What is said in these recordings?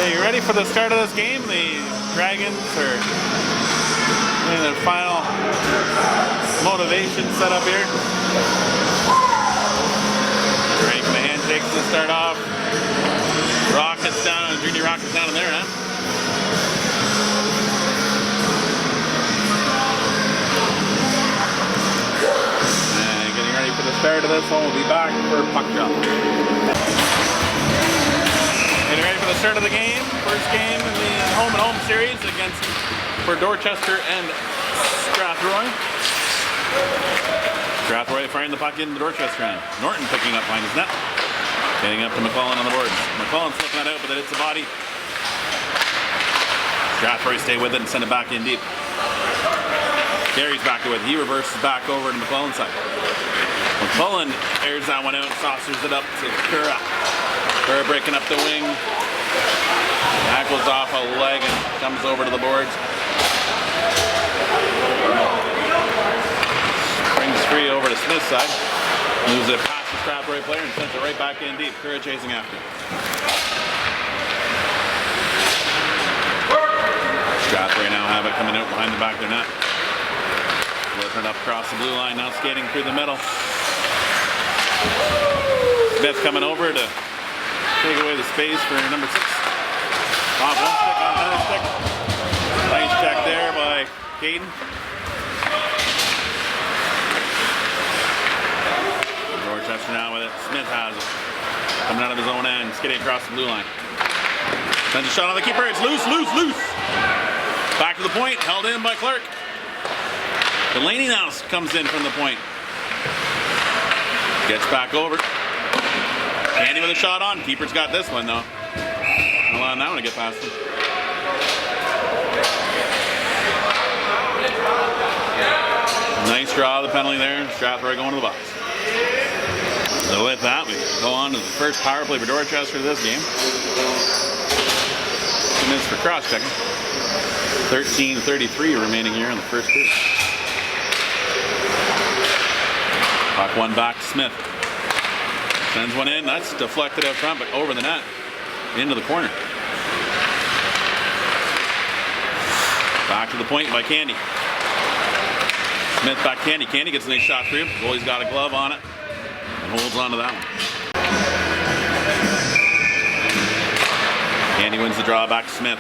Okay, you ready for the start of this game? The Dragons are in their final motivation setup here. Frank Mahan takes the start off. Rockets down, Junior Rockets down in there, huh? And getting ready for the start of this one. We'll be back for puck drop. Getting ready for the start of the game. First game in the home and home series for Dorchester and Strathroy. Strathroy firing the puck into Dorchester end. Norton picking up behind his net. Getting up to McClellan on the boards. McClellan's flipping that out, but then it's the body. Strathroy stay with it and send it back in deep. Carey's back to it. He reverses back over to McClellan's side. McClellan airs that one out, saucers it up to Kura. Kura breaking up the wing. Tackles off a leg and comes over to the boards. Brings free over to Smith's side. Moves it past the Strathroy player and sends it right back in deep. Kura chasing after. Strathroy now have it coming out behind the back of their net. Flipping it up across the blue line, now skating through the middle. Smith coming over to take away the space for number 6. Off one stick on another stick. Nice check there by Caden. Dorchester now with it. Smith has it. Coming out of his own end, skidding across the blue line. Sends a shot on the keeper. It's loose, loose, loose. Back to the point, held in by Clark. Delaney now comes in from the point. Gets back over. Candy with a shot on. Keeper's got this one though. I'll allow that one to get past him. Nice draw of the penalty there. Strathroy going to the box. So with that, we go on to the first power play for Dorchester this game. 2 minutes for cross-checking. 13:33 remaining here in the first period. Puck one back to Smith. Sends one in. That's deflected out front, but over the net. Into the corner. Back to the point by Candy. Smith back Candy. Candy gets a nice shot through. Goalie's got a glove on it. And holds on to that one. Candy wins the draw back to Smith.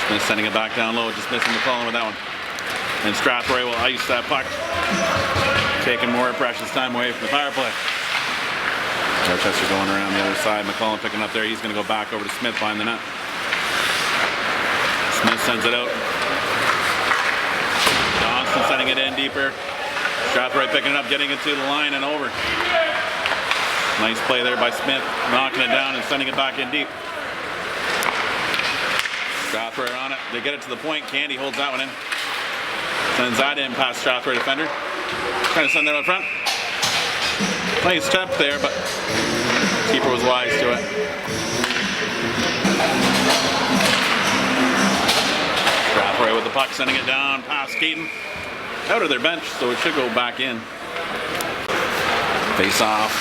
Smith sending it back down low. Just missing McClellan with that one. And Strathroy will ice that puck. Taking more precious time away from the power play. Dorchester going around the other side. McClellan picking up there. He's going to go back over to Smith behind the net. Smith sends it out. Johnson sending it in deeper. Strathroy picking it up, getting it to the line and over. Nice play there by Smith. Knocking it down and sending it back in deep. Strathroy on it. They get it to the point. Candy holds that one in. Sends that in past Strathroy defender. Trying to send that out front. Nice step there, but keeper was wise to it. Strathroy with the puck, sending it down past Keaton. Out of their bench, so it should go back in. Face off.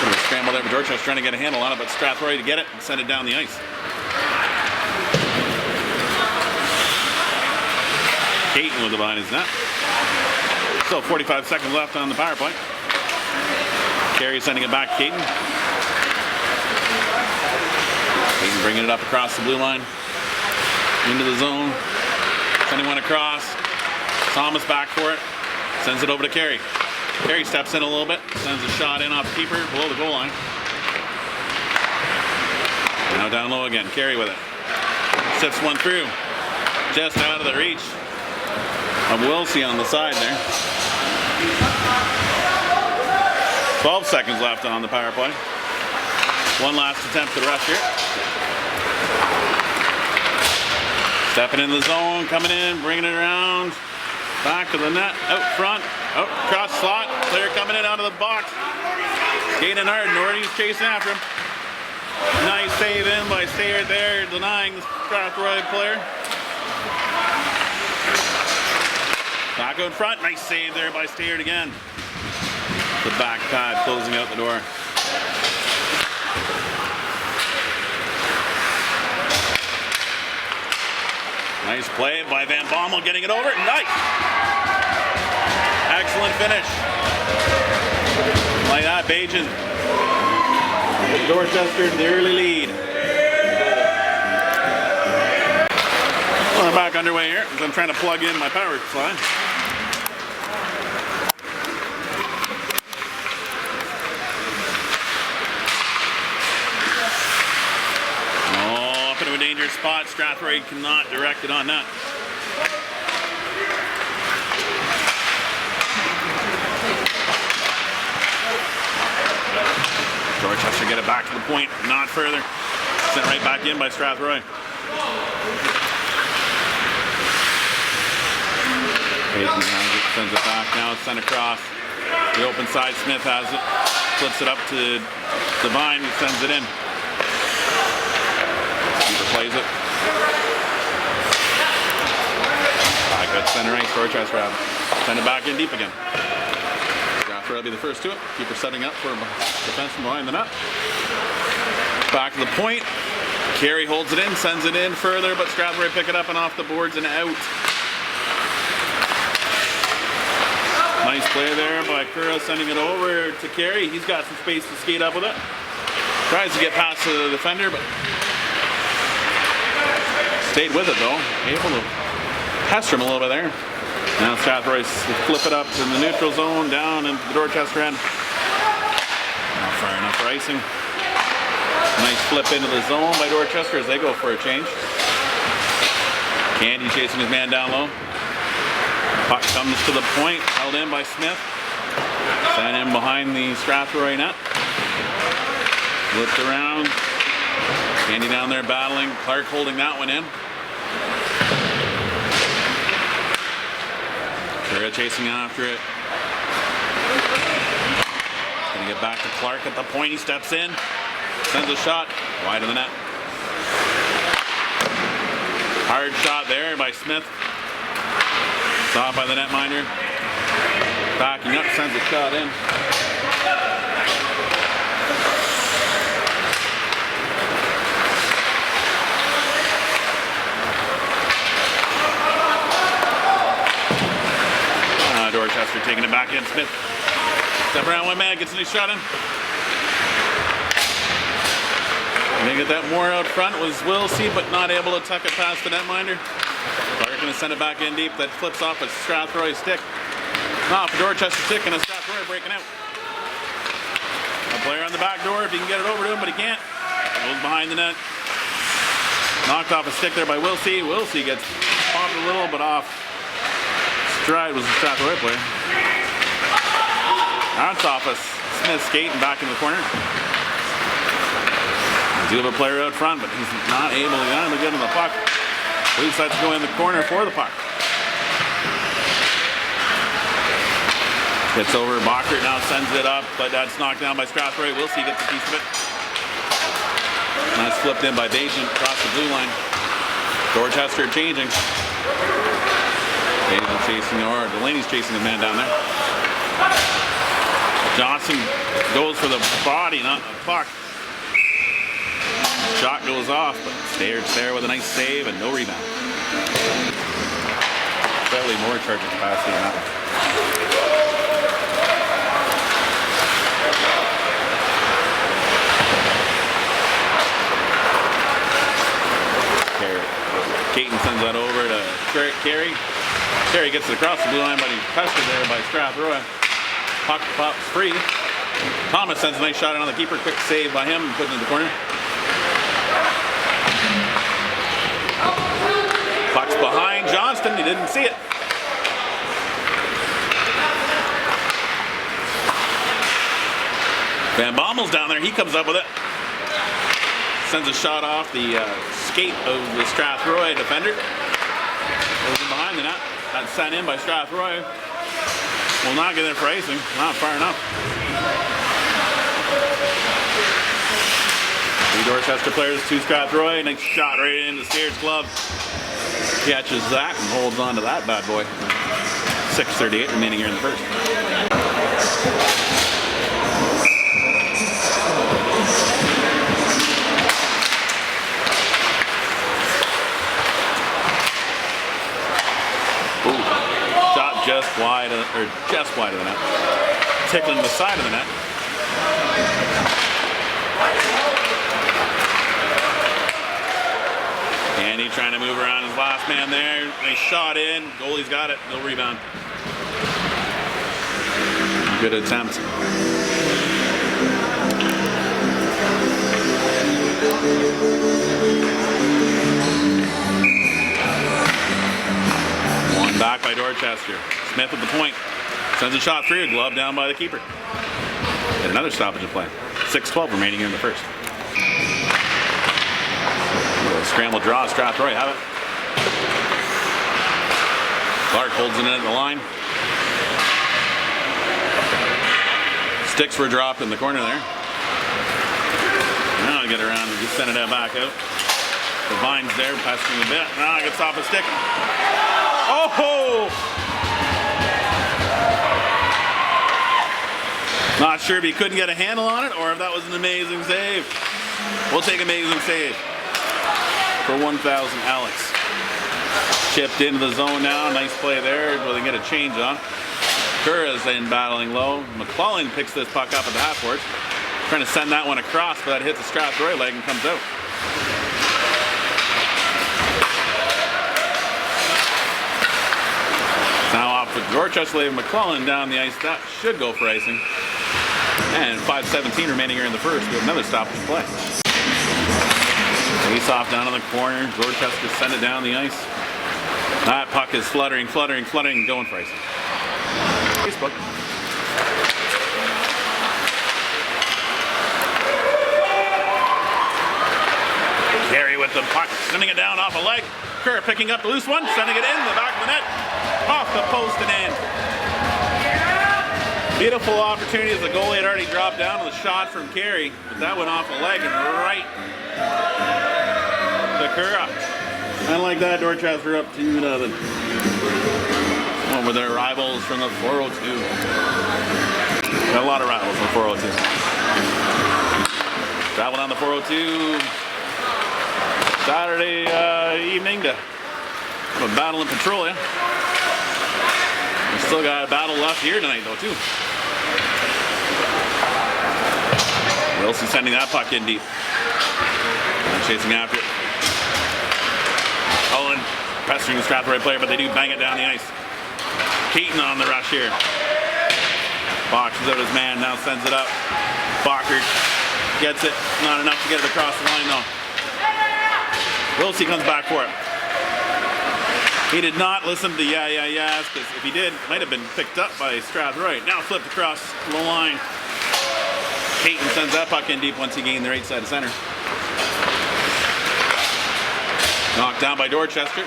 Bit of a scramble there, but Dorchester's trying to get a handle on it, but Strathroy to get it and send it down the ice. Keaton with the behind his net. Still 45 seconds left on the power play. Carey sending it back to Caden. Caden bringing it up across the blue line. Into the zone. Sending one across. Thomas back for it. Sends it over to Carey. Carey steps in a little bit. Sends a shot in off the keeper below the goal line. Now down low again. Carey with it. Sips one through. Just out of the reach of Wilsey on the side there. 12 seconds left on the power play. One last attempt to rush here. Stepping in the zone, coming in, bringing it around. Back to the net, out front, out cross slot. Player coming in out of the box. Skating hard, Nordy's chasing after him. Nice save in by Stayard there, denying the Strathroy player. Back out front, nice save there by Stayard again. The back pad closing out the door. Nice play by Van Bommel, getting it over. Nice! Excellent finish. Like that, Bajan. Dorchester, the early lead. Well, I'm back underway here as I'm trying to plug in my power supply. Oh, up into a dangerous spot. Strathroy cannot direct it on that. Dorchester get it back to the point, not further. Sent right back in by Strathroy. Payton sends it back now, it's sent across. The open side, Smith has it. Flips it up to Devine, he sends it in. Keeper plays it. Back at center right, Dorchester have it. Send it back in deep again. Strathroy will be the first to it. Keeper setting up for defense from behind the net. Back to the point. Carey holds it in, sends it in further, but Strathroy pick it up and off the boards and out. Nice play there by Curra, sending it over to Carey. He's got some space to skate up with it. Tries to get past the defender, but stayed with it though. Able to pester him a little bit there. Now Strathroy flip it up to the neutral zone, down into the Dorchester end. Not far enough for icing. Nice flip into the zone by Dorchester as they go for a change. Candy chasing his man down low. Puck comes to the point, held in by Smith. Sent in behind the Strathroy net. Flipped around. Candy down there battling. Clark holding that one in. Curra chasing after it. Gonna get back to Clark at the point. He steps in. Sends a shot. Wide of the net. Hard shot there by Smith. Stopped by the netminder. Backing up, sends a shot in. Dorchester taking it back in. Smith. Step around one man, gets a nice shot in. They get that more out front was Wilsey, but not able to tuck it past the netminder. Clark going to send it back in deep. That flips off a Strathroy stick. Off a Dorchester stick and a Strathroy breaking out. A player on the back door if he can get it over to him, but he can't. Goes behind the net. Knocked off a stick there by Wilsey. Wilsey gets popped a little, but off stride was the Strathroy player. That's off a Smith skating back in the corner. Do have a player out front, but he's not able to get in the puck. He decides to go in the corner for the puck. Gets over Bachert, now sends it up, but that's knocked down by Strathroy. Wilsey gets a piece of it. That's flipped in by Bajan across the blue line. Dorchester changing. Bajan chasing, or Delaney's chasing the man down there. Johnson goes for the body, not the puck. Shot goes off, but stays there with a nice save and no rebound. Slightly more charging capacity than that one. Caton sends that over to Carey. Carey gets it across the blue line, but he's pestered there by Strathroy. Puck pops free. Thomas sends a nice shot in on the keeper. Quick save by him and puts it in the corner. Puck's behind Johnston. He didn't see it. Van Bommel's down there. He comes up with it. Sends a shot off the skate of the Strathroy defender. Goes in behind the net. That's sent in by Strathroy. Will not get there for icing. Not far enough. Three Dorchester players, two Strathroy. Nice shot right into Steers' glove. Catches that and holds on to that bad boy. 6:38 remaining here in the first. wide, or just wide of the net. Tickling the side of the net. Andy trying to move around his last man there. Nice shot in. Goalie's got it. No rebound. Good attempt. One back by Dorchester. Smith with the point. Sends a shot through. Glove down by the keeper. And another stoppage of play. 6:12 remaining here in the first. Scramble draw. Strathroy have it. Clark holds it in at the line. Sticks were dropped in the corner there. Now get around and just send it back out. The Vine's there, pestering a bit. Now it gets off a stick. Oh! Not sure if he couldn't get a handle on it or if that was an amazing save. We'll take amazing save for 1,000, Alex. Chipped into the zone now. Nice play there. Will they get a change on? Kura's in battling low. McClellan picks this puck up at the half boards. Trying to send that one across, but that hits the Strathroy leg and comes out. Now off with Dorchester, leaving McClellan down the ice. That should go for icing. And 5:17 remaining here in the first. We have another stoppage play. Face off down in the corner. Dorchester send it down the ice. That puck is fluttering, going for icing. Facebook. Carey with the puck, sending it down off a leg. Kerr picking up the loose one, sending it in the back of the net, off the post and in. Beautiful opportunity as the goalie had already dropped down with a shot from Carey, but that went off a leg and right to Kerr. And like that, Dorchester up 2-0. Over their rivals from the 402. Got a lot of rivals on the 402. Traveling on the 402 Saturday evening to have a battle in Petrolia. We still got a battle left here tonight though too. Wilson sending that puck in deep. And chasing after it. Cullen pestering the Strathroy player, but they do bang it down the ice. Keaton on the rush here. Boxes out his man, now sends it up. Barker gets it, not enough to get it across the line though. Wilson comes back for it. He did not listen to the yes, because if he did, it might have been picked up by Strathroy. Now flipped across the line. Keaton sends that puck in deep once he gained the right side of center. Knocked down by Dorchester.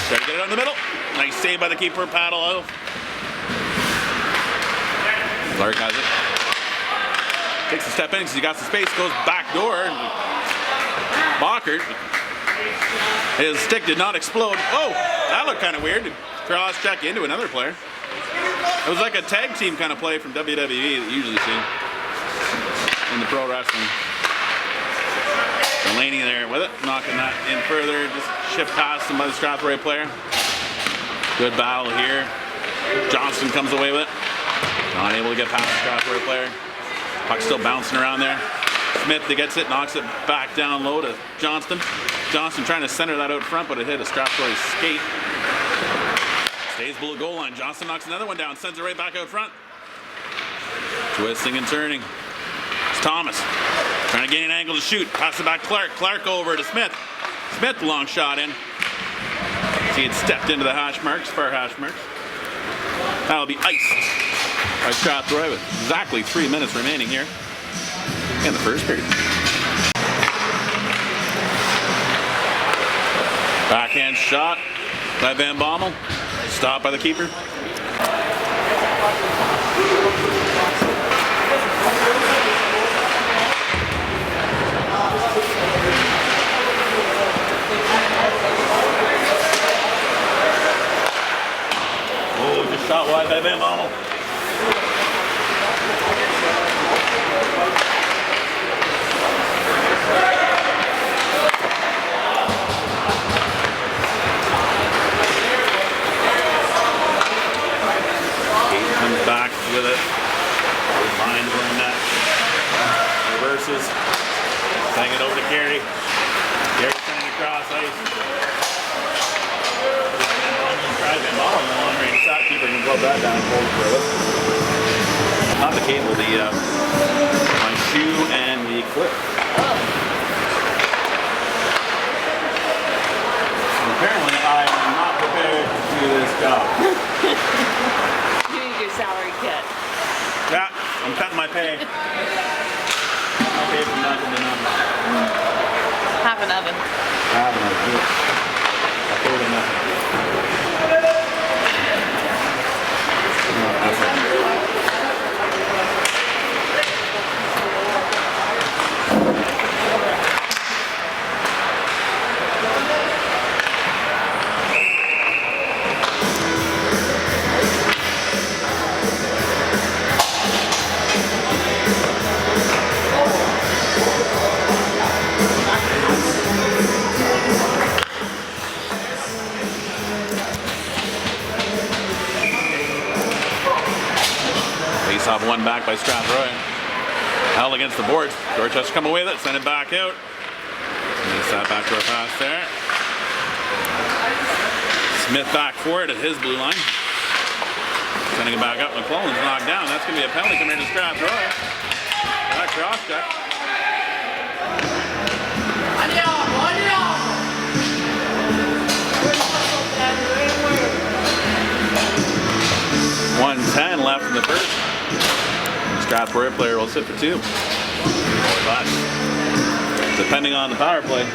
Try to get it on the middle. Nice save by the keeper, paddle out. Clark has it. Takes a step in because he got some space, goes back door. Bockert. His stick did not explode. Oh, that looked kind of weird. Cross check into another player. It was like a tag team kind of play from WWE that you usually see in the pro wrestling. Delaney there with it, knocking that in further, just shift past him by the Strathroy player. Good battle here. Johnston comes away with it. Not able to get past the Strathroy player. Puck still bouncing around there. Smith gets it, knocks it back down low to Johnston. Johnston trying to center that out front, but it hit a Strathroy skate. Stays below the goal line. Johnston knocks another one down, sends it right back out front. Twisting and turning. It's Thomas. Trying to gain an angle to shoot. Pass it back Clark. Clark over to Smith. Smith, long shot in. He had stepped into the hash marks, far hash marks. That'll be iced by Strathroy with exactly 3 minutes remaining here in the first period. Backhand shot by Van Bommel. Stopped by the keeper. Oh, just shot wide by Van Bommel. held that down cold for a little. Not the cable, my shoe and the clip. Apparently, I am not prepared to do this job. You need your salary cut. Yeah, I'm cutting my pay. My pay from nothing to nothing. Have an oven. Have an oven. I paid him nothing. Off one back by Strathroy. Held against the boards. Dorchester come away with it, send it back out. Miss that backdoor pass there. Smith back for it at his blue line. Sending it back up. McClellan's knocked down. That's going to be a penalty coming to Strathroy. That cross check. .110 left in the first. Strathroy player will sit for 2. But depending on the power play.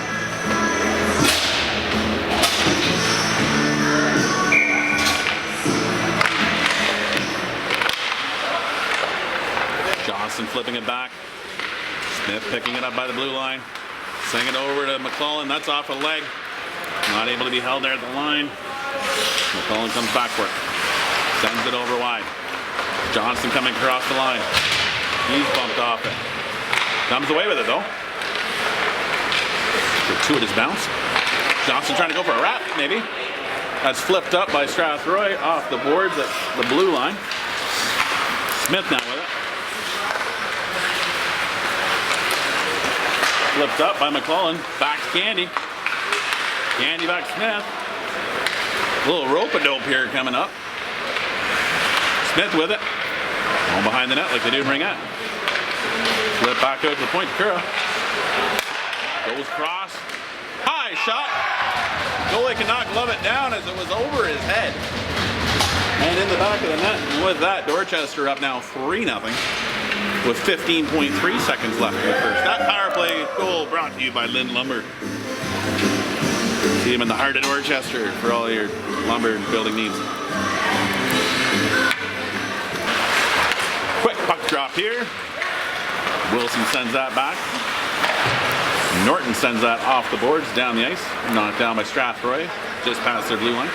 Johnson flipping it back. Smith picking it up by the blue line. Sending it over to McClellan. That's off a leg. Not able to be held there at the line. McClellan comes back for it. Sends it over wide. Johnson coming across the line. He's bumped off it. Comes away with it though. Gratuitous bounce. Johnson trying to go for a wrap, maybe. That's flipped up by Strathroy off the boards at the blue line. Smith now with it. Flipped up by McClellan. Back to Candy. Candy back to Smith. A little rope-a-dope here coming up. Smith with it. Going behind the net like they do in Ringette. Flip back out to the point to Kura. Goes cross. High shot. Goalie cannot glove it down as it was over his head. And in the back of the net. And with that, Dorchester up now 3-0 with 15.3 seconds left in the first. That power play goal brought to you by Lynn Lumber. See him in the heart of Dorchester for all your lumber and building needs. Quick puck drop here. Wilson sends that back. Norton sends that off the boards, down the ice. Knocked down by Strathroy, just past their blue line.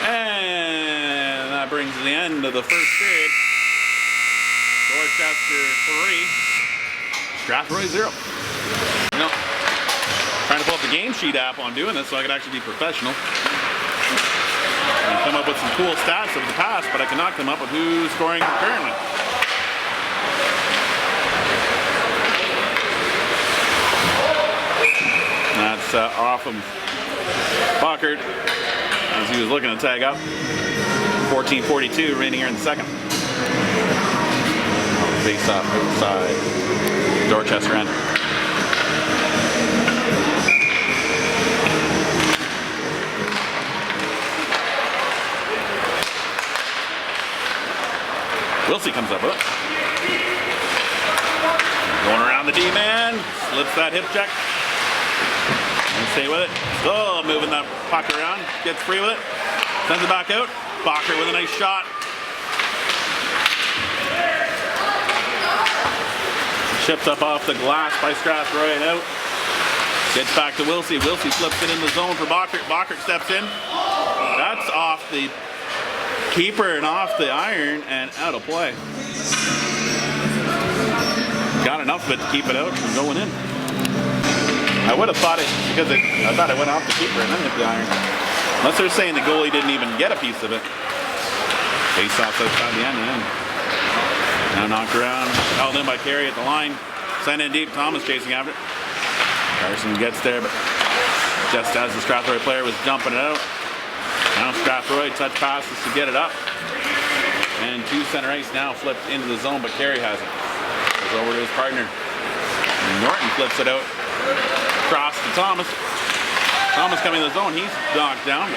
And that brings the end of the first period. Dorchester 3, Strathroy 0. You know, trying to pull up the game sheet app on doing this so I could actually be professional. And come up with some cool stats of the past, but I cannot come up with who's scoring currently. That's off of Bockert as he was looking to tag up. 14:42 remaining here in the second. Face off outside Dorchester end. Wilson comes up with it. Going around the D-man, slips that hip check. And stay with it. Still moving that puck around. Gets free with it. Sends it back out. Bockert with a nice shot. Chipped up off the glass by Strathroy and out. Gets back to Wilsey. Wilsey flips it in the zone for Bockert. Bockert steps in. That's off the keeper and off the iron and out of play. Got enough of it to keep it out and going in. I would have thought it because I thought it went off the keeper and then hit the iron. Unless they're saying the goalie didn't even get a piece of it. Face off outside the end. Now knocked around, held in by Carey at the line. Sent in deep. Thomas chasing after it. Carson gets there, but just as the Strathroy player was jumping it out, Now Strathroy touch passes to get it up. And two center ice now flipped into the zone, but Carey has it. Goes over to his partner. Norton flips it out. Cross to Thomas. Thomas coming to the zone. He's knocked down.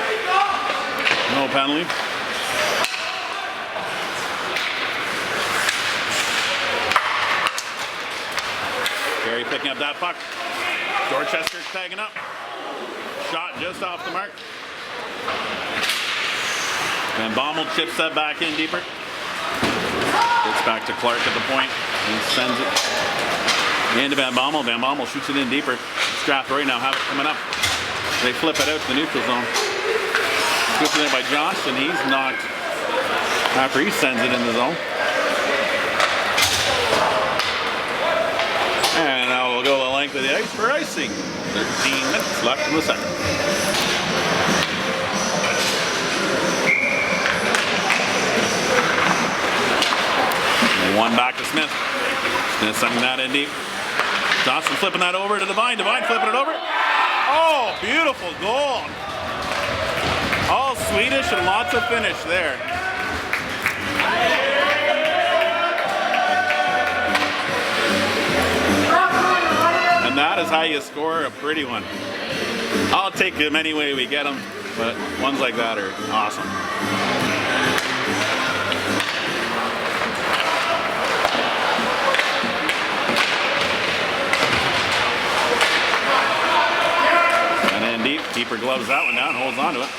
No penalty. Carey picking up that puck. Dorchester tagging up. Shot just off the mark. Van Bommel chips that back in deeper. Gets back to Clark at the point. He sends it into Van Bommel. Van Bommel shoots it in deeper. Strathroy now have it coming up. They flip it out to the neutral zone. Switched in there by Johnson. He's knocked after he sends it in the zone. And now we'll go the length of the ice for icing. 13 minutes left in the second. And one back to Smith. Smith sending that in deep. Johnson flipping that over to Devine. Devine flipping it over. Oh, beautiful goal. All Swedish and lots of finish there. And that is how you score a pretty one. I'll take them any way we get them, but ones like that are awesome. And then deep, keeper gloves that one down, holds on to it.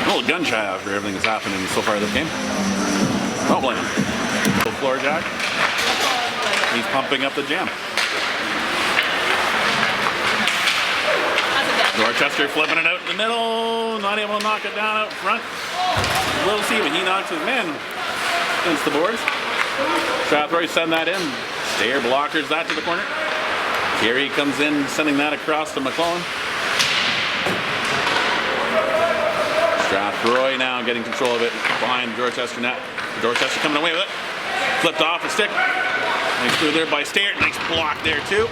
A little gun shy after everything that's happening so far this game. Don't blame him. Little floor jack. He's pumping up the jam. Dorchester flipping it out in the middle, not able to knock it down out front. We'll see when he knocks his man against the boards. Strathroy send that in. Stayer blockers that to the corner. Carey comes in, sending that across to McClellan. Strathroy now getting control of it behind Dorchester net. Dorchester coming away with it. Flipped off a stick. Nice move there by Stayer. Nice block there too.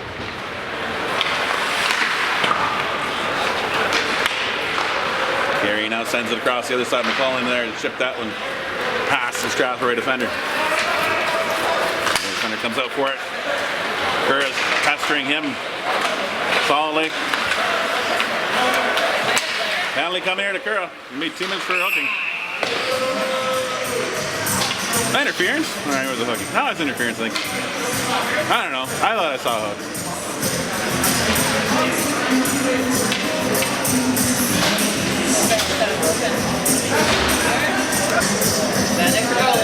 Carey now sends it across the other side. McClellan there to chip that one past the Strathroy defender. The defender comes out for it. Kerr's pestering him solidly. Penalty come here to Kerr. Give me 2 minutes for hooking. Interference? Alright, where's the hooking? No, it's interference, I think. I don't know. I thought I saw a hook.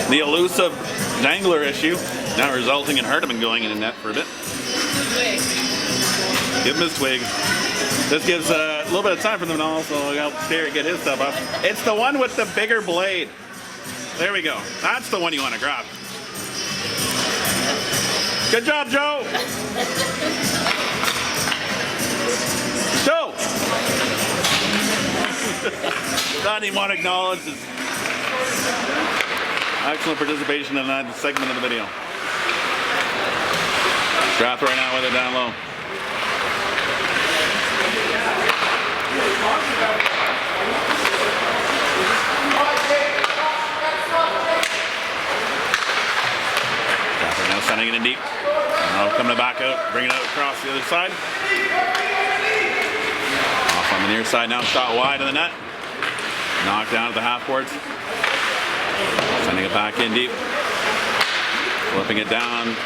The elusive dangler issue now resulting in Hardeman going in the net for a bit. Give him his twig. This gives a little bit of time for them to also help Stayer get his stuff up. It's the one with the bigger blade. There we go. That's the one you want to grab. Good job, Joe. Joe. Not even want to acknowledge his excellent participation in that segment of the video. Strathroy now with it down low. Strathroy now sending it in deep. Now coming back out, bringing it out across the other side. Off on the near side now, shot wide of the net. Knocked down at the half boards. Sending it back in deep. Flipping it down.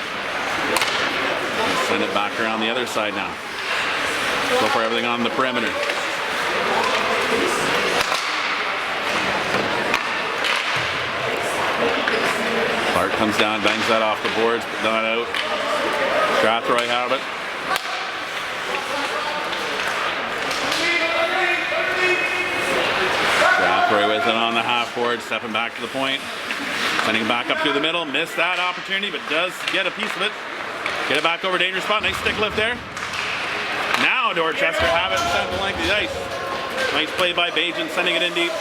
Send it back around the other side now. Go for everything on the perimeter. Clark comes down, bangs that off the boards, but not out. Strathroy have it. Strathroy with it on the half board, stepping back to the point. Sending it back up through the middle. Missed that opportunity, but does get a piece of it. Get it back over dangerous spot. Nice stick lift there. Now Dorchester have it and send the length of the ice. Nice play by Bajan, sending it in deep.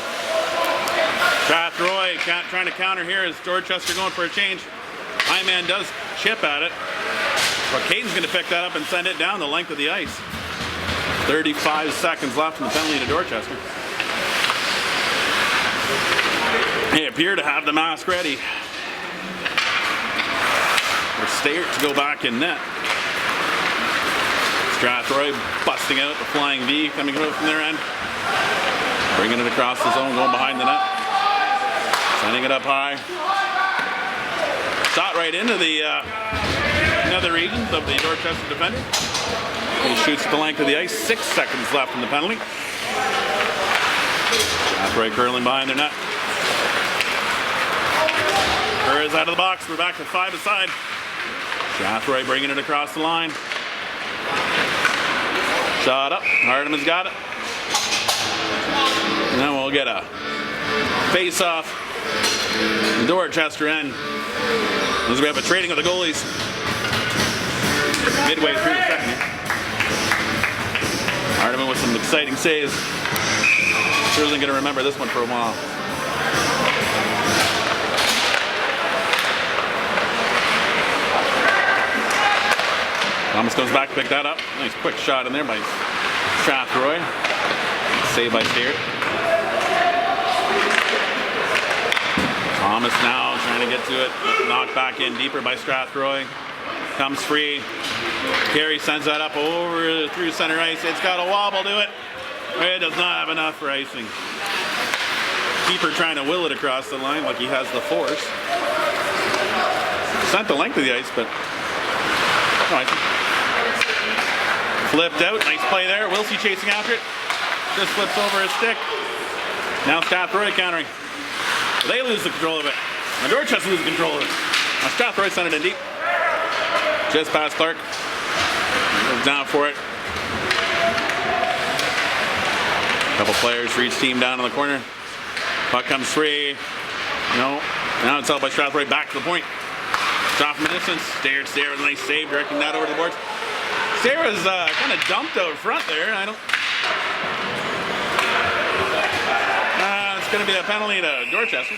Strathroy trying to counter here as Dorchester going for a change. My man does chip at it. But Caden's going to pick that up and send it down the length of the ice. 35 seconds left in the penalty to Dorchester. They appear to have the mask ready for Stayert to go back in net. Strathroy busting out the flying V coming out from their end. Bringing it across the zone, going behind the net. Sending it up high. Shot right into the nether regions of the Dorchester defender. He shoots at the length of the ice. 6 seconds left in the penalty. Strathroy curling behind their net. Is out of the box. We're back to 5 aside. Strathroy bringing it across the line. Shot up. Hardeman's got it. And then we'll get a face-off. The Dorchester end. As we have a trading of the goalies midway through the second here. Hardeman with some exciting saves. Sure isn't going to remember this one for a while. Thomas goes back to pick that up. Nice quick shot in there by Strathroy. Saved by Stayert. Thomas now trying to get to it. Knocked back in deeper by Strathroy. Comes free. Carey sends that up over through center ice. It's got a wobble to it. It does not have enough for icing. Keeper trying to will it across the line like he has the force. Sent the length of the ice, but no icing. Flipped out. Nice play there. Wilsey chasing after it. Just flips over his stick. Now Strathroy countering. They lose the control of it. And Dorchester loses control of it. Now Strathroy sent it in deep. Just past Clark. Goes down for it. Couple players for each team down in the corner. Puck comes free. No. Now it's held by Strathroy back to the point. Shot from a distance. Stayert with a nice save, directing that over the boards. Stayert was kind of dumped out front there. I don't. It's going to be a penalty to Dorchester.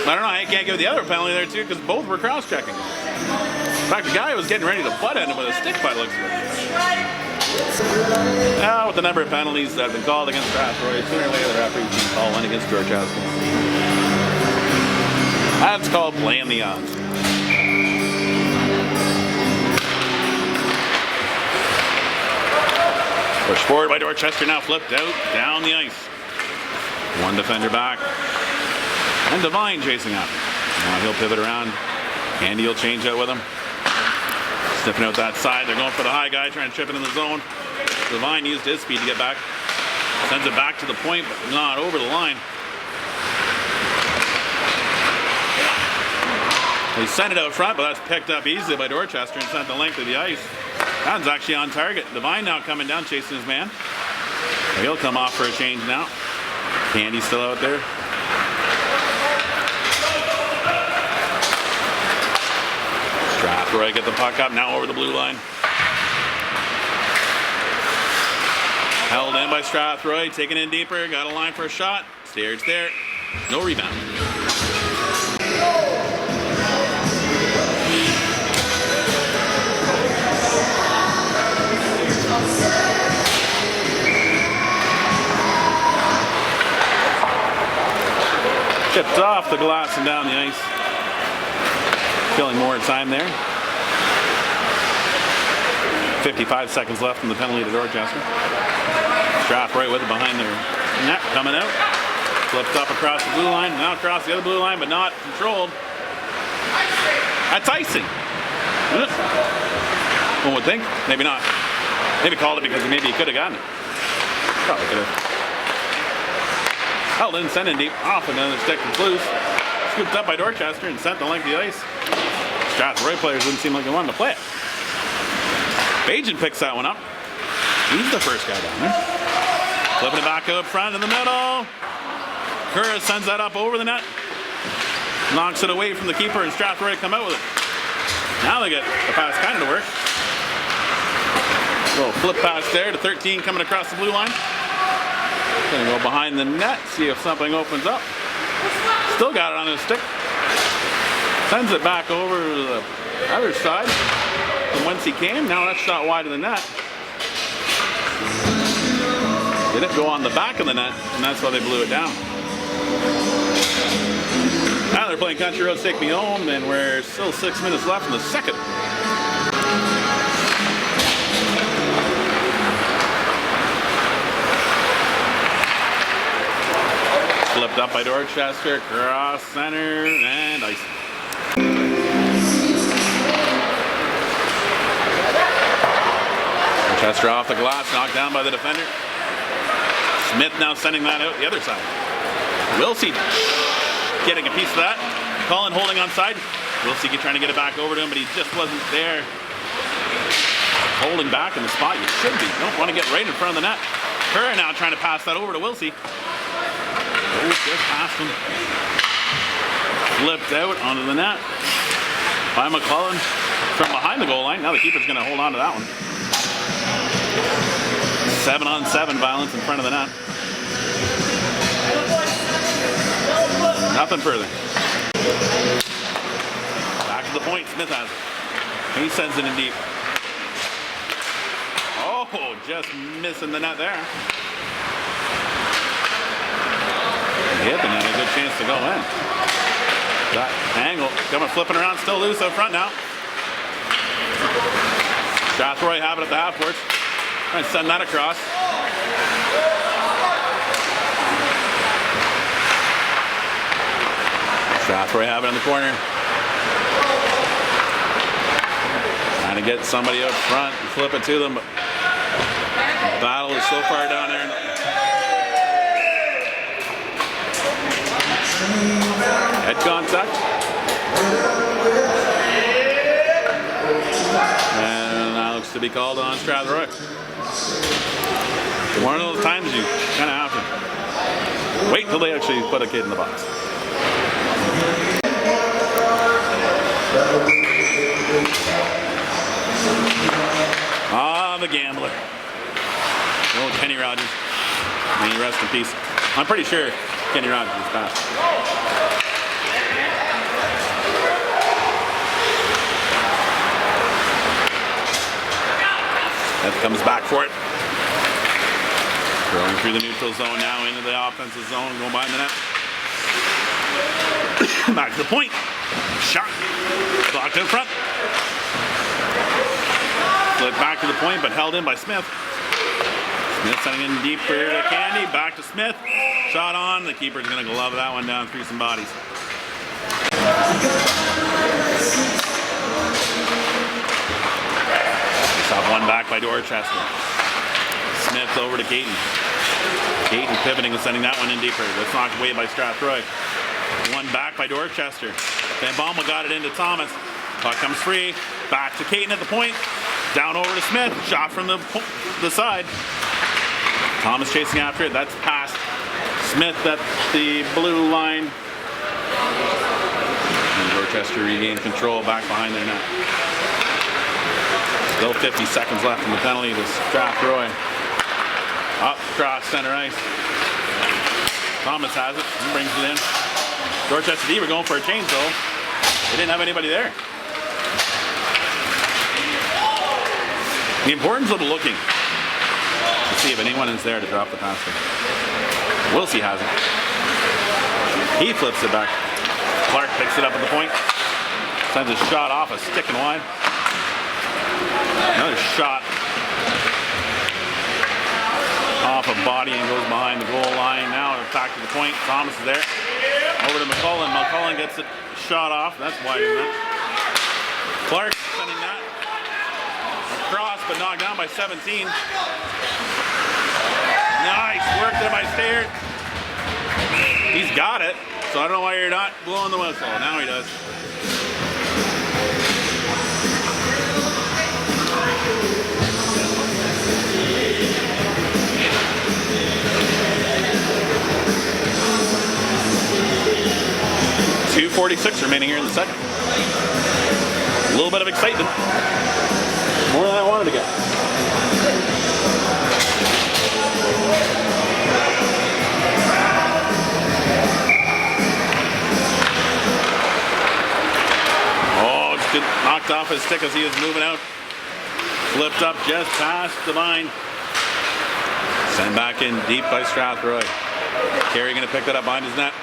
I don't know. I can't give the other penalty there too because both were cross-checking. In fact, the guy was getting ready to butt end him with a stick by the looks of it. Now, with the number of penalties that have been called against Strathroy, sooner or later the referee can call one against Dorchester. That's called playing the odds. Push forward by Dorchester, now flipped out, down the ice. One defender back. And Devine chasing after. Now he'll pivot around. Andy will change out with him. Sniffing out that side. They're going for the high guy, trying to chip it in the zone. Devine used his speed to get back. Sends it back to the point, but not over the line. He sent it out front, but that's picked up easily by Dorchester and sent the length of the ice. That one's actually on target. Devine now coming down, chasing his man. He'll come off for a change now. Candy's still out there. Strathroy get the puck up, now over the blue line. Held in by Strathroy, taken in deeper, got a line for a shot. Stayert's there. No rebound. Tipped off the glass and down the ice. Killing more time there. 55 seconds left in the penalty to Dorchester. Strathroy with it behind their net, coming out. Flipped up across the blue line, now across the other blue line, but not controlled. That's icing. One would think. Maybe not. Maybe called it because maybe he could have gotten it. Probably could have. Held in, sent in deep, off another stick and loose. Scooped up by Dorchester and sent the length of the ice. Strathroy players didn't seem like they wanted to play it. Bajan picks that one up. He's the first guy down there. Flipping it back out front in the middle. Curra sends that up over the net. Knocks it away from the keeper and Strathroy come out with it. Now they get the pass kind of to work. Little flip pass there to 13 coming across the blue line. Gonna go behind the net, see if something opens up. Still got it on his stick. Sends it back over to the other side from whence he came. Now that's shot wide of the net. Didn't go on the back of the net, and that's why they blew it down. Now they're playing Country Roads Take Me Home, and we're still 6 minutes left in the second. Flipped up by Dorchester, cross center, and ice. Dorchester off the glass, knocked down by the defender. Smith now sending that out the other side. Wilsey getting a piece of that. Cullen holding on side. Wilsey trying to get it back over to him, but he just wasn't there. Holding back in the spot you should be. You don't want to get right in front of the net. Kerr now trying to pass that over to Wilsey. Just past him. Flipped out onto the net by McClellan from behind the goal line. Now the keeper's going to hold on to that one. 7-on-7 violence in front of the net. Nothing further. Back to the point. Smith has it. He sends it in deep. Oh, just missing the net there. Hit the net, a good chance to go in. That angle coming flipping around, still loose up front now. Strathroy have it at the half court. Trying to send that across. Strathroy have it in the corner. Trying to get somebody up front and flip it to them, but the battle is so far down there. Head contact. And that looks to be called on Strathroy. One of those times you kind of have to wait till they actually put a kid in the box. Ah, the gambler. Old Kenny Rogers. May he rest in peace. I'm pretty sure Kenny Rogers is passed. That comes back for it. Throwing through the neutral zone now into the offensive zone, going behind the net. Back to the point. Shot. Blocked in front. Flip back to the point, but held in by Smith. Smith sending in deeper to Candy. Back to Smith. Shot on. The keeper's going to glove that one down through some bodies. Top one back by Dorchester. Smith over to Caton. Caton pivoting and sending that one in deeper. That's knocked away by Strathroy. One back by Dorchester. Van Bommel got it into Thomas. Puck comes free. Back to Caton at the point. Down over to Smith. Shot from the side. Thomas chasing after it. That's past Smith at the blue line. And Dorchester regained control back behind their net. Still 50 seconds left in the penalty to Strathroy. Up across center ice. Thomas has it. He brings it in. Dorchester D were going for a change though. They didn't have anybody there. The importance of looking to see if anyone is there to drop the pass. Wilsey has it. He flips it back. Clark picks it up at the point. Sends a shot off a stick and wide. Another shot off a body and goes behind the goal line. Now back to the point. Thomas is there. Over to McCullen. McCullen gets it shot off. That's wide, isn't it? Clark sending that across, but knocked down by 17. Nice work there by Stayard. He's got it, so I don't know why you're not blowing the whistle. Now he does. .246 remaining here in the second. A little bit of excitement. More than I wanted to get. Oh, just knocked off his stick as he was moving out. Flipped up just past the line. Sent back in deep by Strathroy. Carey going to pick that up behind his net.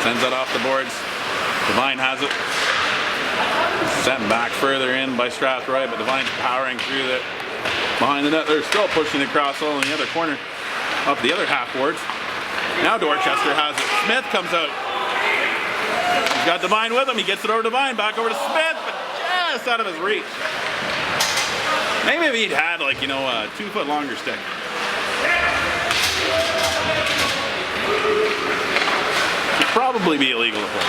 Sends that off the boards. Devine has it. Sent back further in by Strathroy, but Devine's powering through the behind the net. They're still pushing it across all in the other corner, up the other half boards. Now Dorchester has it. Smith comes out. He's got Devine with him. He gets it over to Devine, back over to Smith, but just out of his reach. Maybe if he'd had, like, you know, a 2 foot longer stick. It'd probably be illegal to play.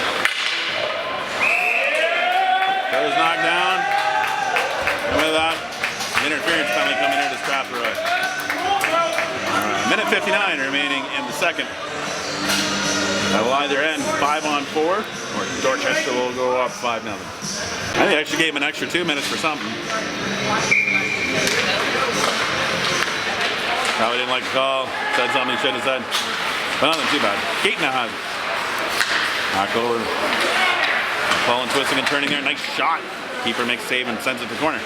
There's knocked down. And with that, interference penalty coming into Strathroy. Minute 59 remaining in the second. That will either end 5-on-4 or Dorchester will go up 5-0. I think they actually gave him an extra 2 minutes for something. Probably didn't like the call. Said something he shouldn't have said. But nothing too bad. Keaton now has it. Back over. Falling, twisting, and turning there. Nice shot. Keeper makes save and sends it to the corner.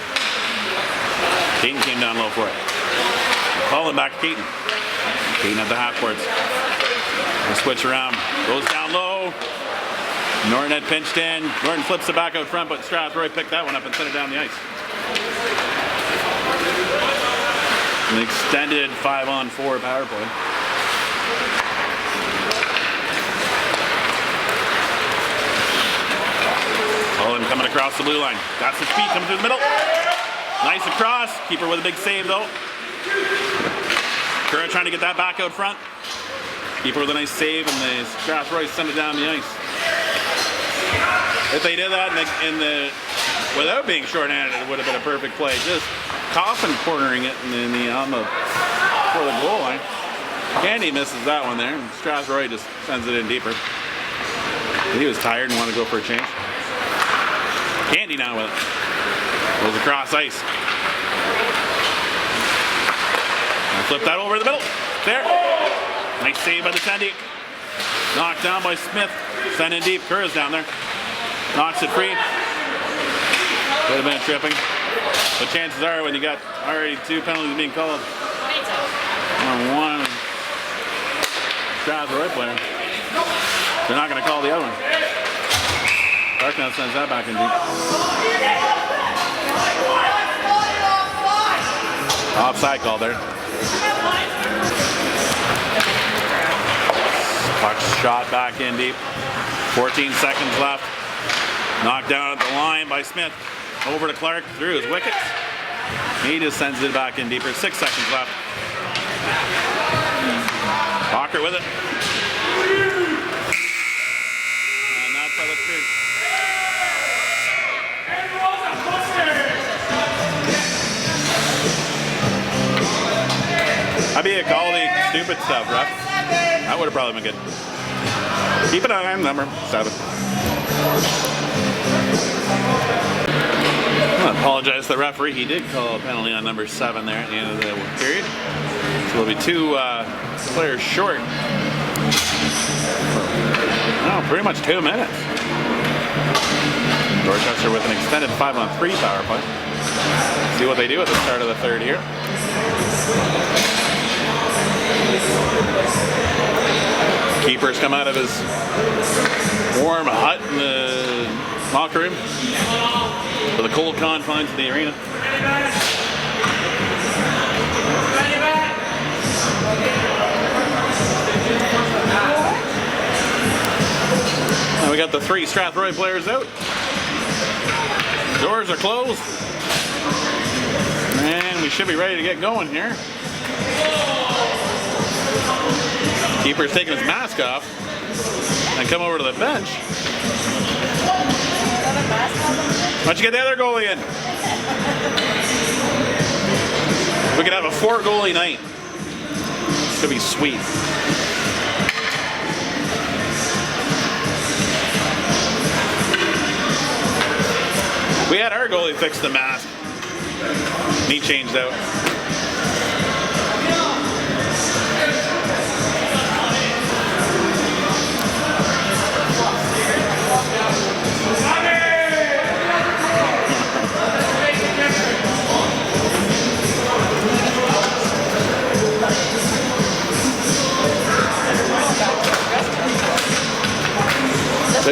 Keaton came down low for it. Falling back to Keaton. Keaton at the half boards. The switch around. Goes down low. Norton had pinched in. Norton flips it back out front, but Strathroy picked that one up and sent it down the ice. An extended 5-on-4 power play. Cullen coming across the blue line. Got some speed coming through the middle. Nice across. Keeper with a big save though. Curra trying to get that back out front. Keeper with a nice save, and the Strathroy send it down the ice. If they did that without being shorthanded, it would have been a perfect play. Just Coffin cornering it for the goal line. Candy misses that one there, and Strathroy just sends it in deeper. He was tired and wanted to go for a change. Candy now with it. Goes across ice. And flip that over the middle. There. Nice save by the Tendy. Knocked down by Smith. Sent in deep. Curra's down there. Knocks it free. Could have been tripping. But chances are when you got already 2 penalties being called on one Strathroy player, they're not going to call the other one. Darknell sends that back in deep. Offside call there. Puck shot back in deep. 14 seconds left. Knocked down at the line by Smith. Over to Clark, through his wickets. He just sends it back in deeper. 6 seconds left. Walker with it. And that's how it's through. I'd be a call the stupid stuff, ref. That would have probably been good. Keep an eye on number 7. I apologize to the referee. He did call a penalty on number 7 there at the end of the period. So there'll be 2 players short. Oh, pretty much 2 minutes. Dorchester with an extended 5-on-3 power play. See what they do at the start of the third here. Keeper's come out of his warm hut in the locker room for the cold confines of the arena. Now we got the 3 Strathroy players out. Doors are closed. And we should be ready to get going here. Keeper's taking his mask off and come over to the bench. Why don't you get the other goalie in? We could have a 4-goalie night. Could be sweet. We had our goalie fix the mask. He changed out.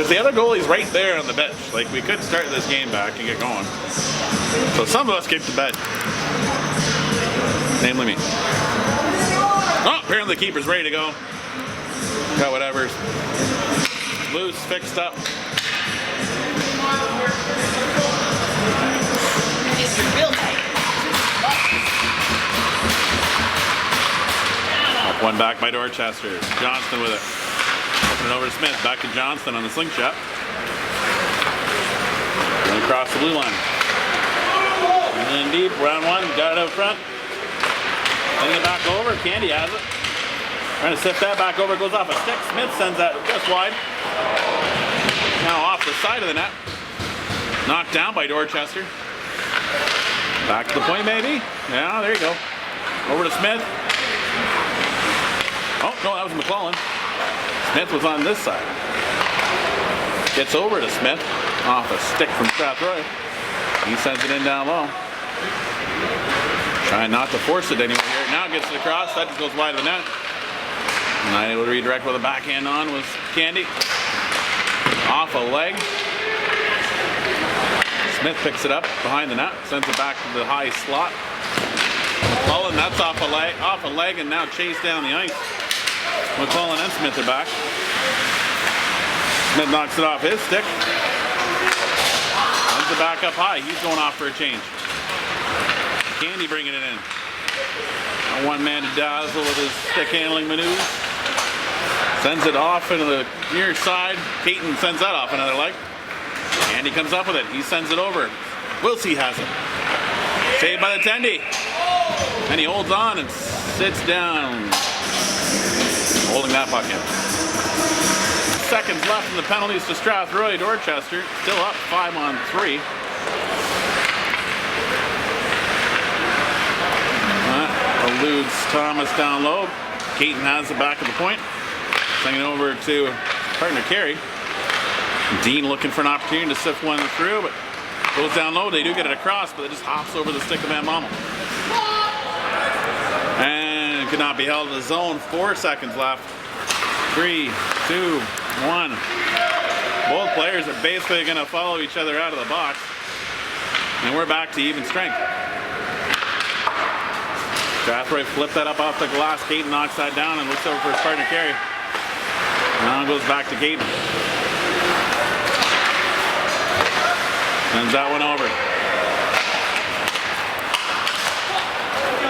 the other goalie's right there on the bench. Like, we could start this game back and get going. So some of us get to bed. Namely me. Oh, apparently the keeper's ready to go. Got whatever's loose, fixed up. Up one back by Dorchester. Johnston with it. Opening over to Smith. Back to Johnston on the slingshot. Going across the blue line. And in deep, round one. Got it out front. Sending it back over. Candy has it. Trying to sift that back over. Goes off a stick. Smith sends that just wide. Now off the side of the net. Knocked down by Dorchester. Back to the point, maybe. Yeah, there you go. Over to Smith. Oh, no, that was McClellan. Smith was on this side. Gets over to Smith. Off a stick from Strathroy. He sends it in down low. Trying not to force it anywhere here. Now gets it across. That just goes wide of the net. Not able to redirect with a backhand on was Candy. Off a leg. Smith picks it up behind the net. Sends it back to the high slot. McClellan, that's off a leg and now chased down the ice. McClellan and Smith are back. Smith knocks it off his stick. Sends it back up high. He's going off for a change. Candy bringing it in. A one-man to dazzle with his stick handling maneuvers. Sends it off into the near side. Caton sends that off another leg. And he comes up with it. He sends it over. Wilsey has it. Saved by the Tendy. And he holds on and sits down. Holding that puck in. Seconds left in the penalties to Strathroy. Dorchester still up 5-on-3. Eludes Thomas down low. Caton has the back of the point. Sending it over to partner Carey. Dean looking for an opportunity to sift one through, but goes down low. They do get it across, but it just hops over the stick of Van Bommel. And could not be held in the zone. 4 seconds left. 3, 2, 1. Both players are basically going to follow each other out of the box. And we're back to even strength. Strathroy flipped that up off the glass. Caton knocks that down and looks over for his partner Carey. Now it goes back to Caton. Sends that one over.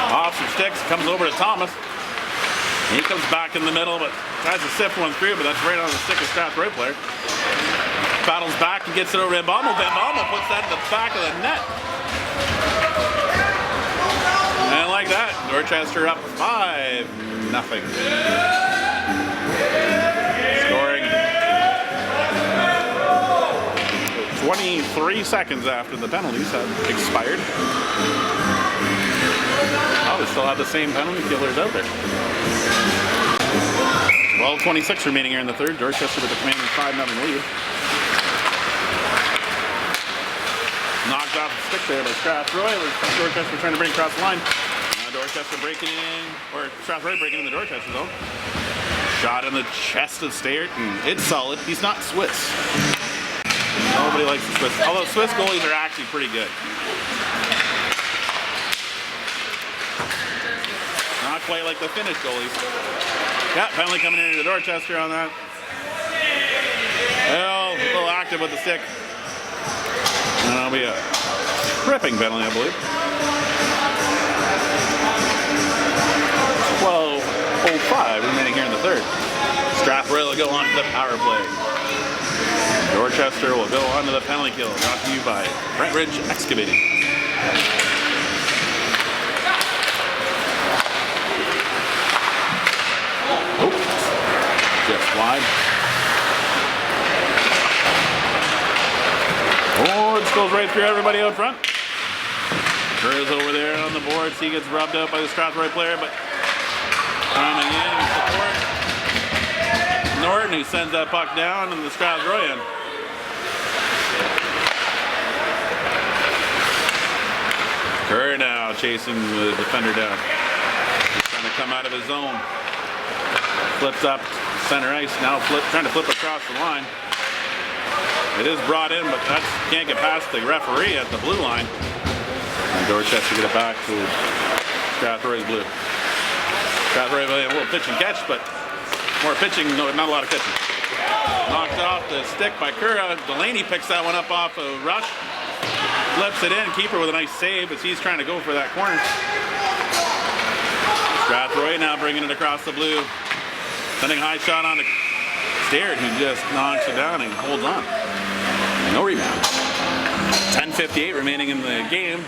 Off some sticks, comes over to Thomas. He comes back in the middle, but tries to sift one through, but that's right on the stick of Strathroy player. Battles back and gets it over to Van Bommel. Van Bommel puts that in the back of the net. And like that, Dorchester up 5-0. Scoring 23 seconds after the penalties have expired. Oh, they still have the same penalty killers out there. 12:26 remaining here in the third. Dorchester with a commanding 5-0 lead. Knocked off the stick there by Strathroy. Dorchester trying to bring across the line. Dorchester breaking in, or Strathroy breaking in the Dorchester zone. Shot in the chest of Stayert, and it's solid. He's not Swiss. Nobody likes the Swiss. Although Swiss goalies are actually pretty good. Not quite like the Finnish goalies. Yeah, penalty coming into the Dorchester on that. Well, a little active with the stick. And that'll be a tripping penalty, I believe. 12:05 remaining here in the third. Strathroy will go on to the power play. Dorchester will go on to the penalty kill. Brought to you by Brent Ridge Excavating. Oops. Just wide. Oh, it goes right through everybody out front. Kerr's over there on the boards. He gets rubbed out by the Strathroy player, but coming in with support. Norton, who sends that puck down, and the Strathroy end. Kerr now chasing the defender down. He's trying to come out of his zone. Flips up center ice. Now trying to flip across the line. It is brought in, but that can't get past the referee at the blue line. And Dorchester get it back to Strathroy's blue. Strathroy a little pitch and catch, but more pitching, no, not a lot of catching. Knocked off the stick by Cura. Delaney picks that one up off a rush. Flips it in. Keeper with a nice save as he's trying to go for that corner. Strathroy now bringing it across the blue. Sending high shot on the Stared, who just knocks it down and holds on. No rebound. 10:58 remaining in the game.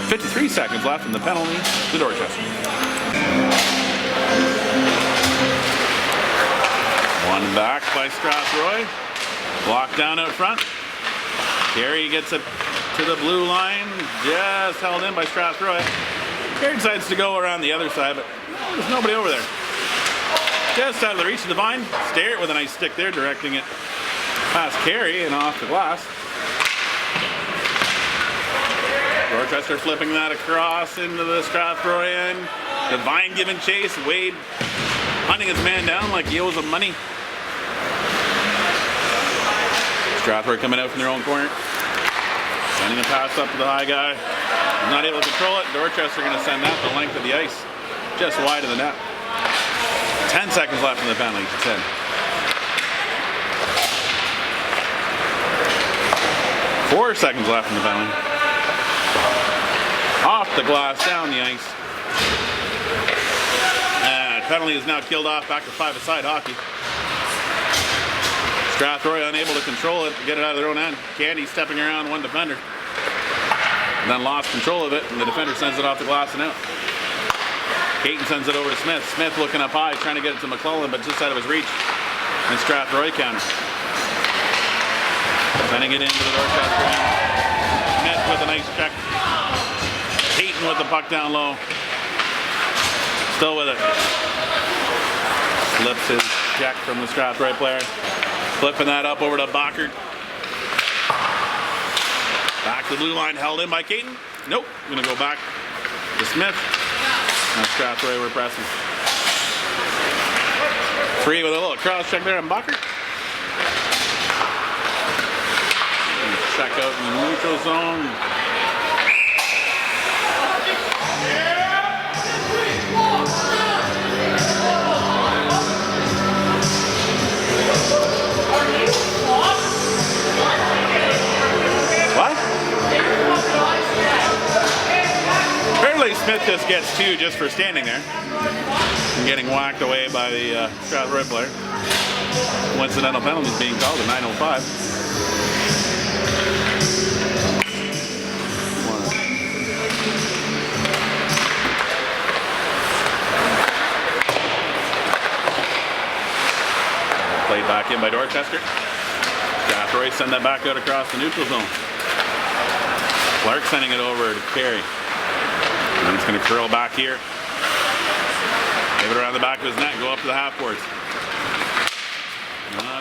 53 seconds left in the penalty to Dorchester. One back by Strathroy. Blocked down out front. Carey gets it to the blue line. Just held in by Strathroy. Carey decides to go around the other side, but there's nobody over there. Just out of the reach of the vine. Stared with a nice stick there, directing it past Carey and off the glass. Dorchester flipping that across into the Strathroy end. The vine giving chase. Wade hunting his man down like he owes him money. Strathroy coming out from their own corner. Sending a pass up to the high guy. He's not able to control it. Dorchester going to send that the length of the ice. Just wide of the net. 10 seconds left in the penalty to 10. 4 seconds left in the penalty. Off the glass, down the ice. And penalty is now killed off, back to five-a-side hockey. Strathroy unable to control it, get it out of their own end. Candy stepping around one defender. And then lost control of it, and the defender sends it off the glass and out. Caton sends it over to Smith. Smith looking up high, trying to get it to McClellan, but just out of his reach. And Strathroy counter. Sending it into the Dorchester end. Smith with a nice check. Caton with the puck down low. Still with it. Slips his check from the Strathroy player. Flipping that up over to Bockert. Back to the blue line, held in by Caton. Nope, gonna go back to Smith. Now Strathroy we're pressing. 3 with a little cross check there on Bockert. Check out in the neutral zone. Smith just gets 2 just for standing there and getting whacked away by the Strathroy player. Coincidental penalties being called at 9:05. Played back in by Dorchester. Strathroy send that back out across the neutral zone. Clark sending it over to Carey. And he's going to curl back here. Give it around the back of his net, go up to the half boards.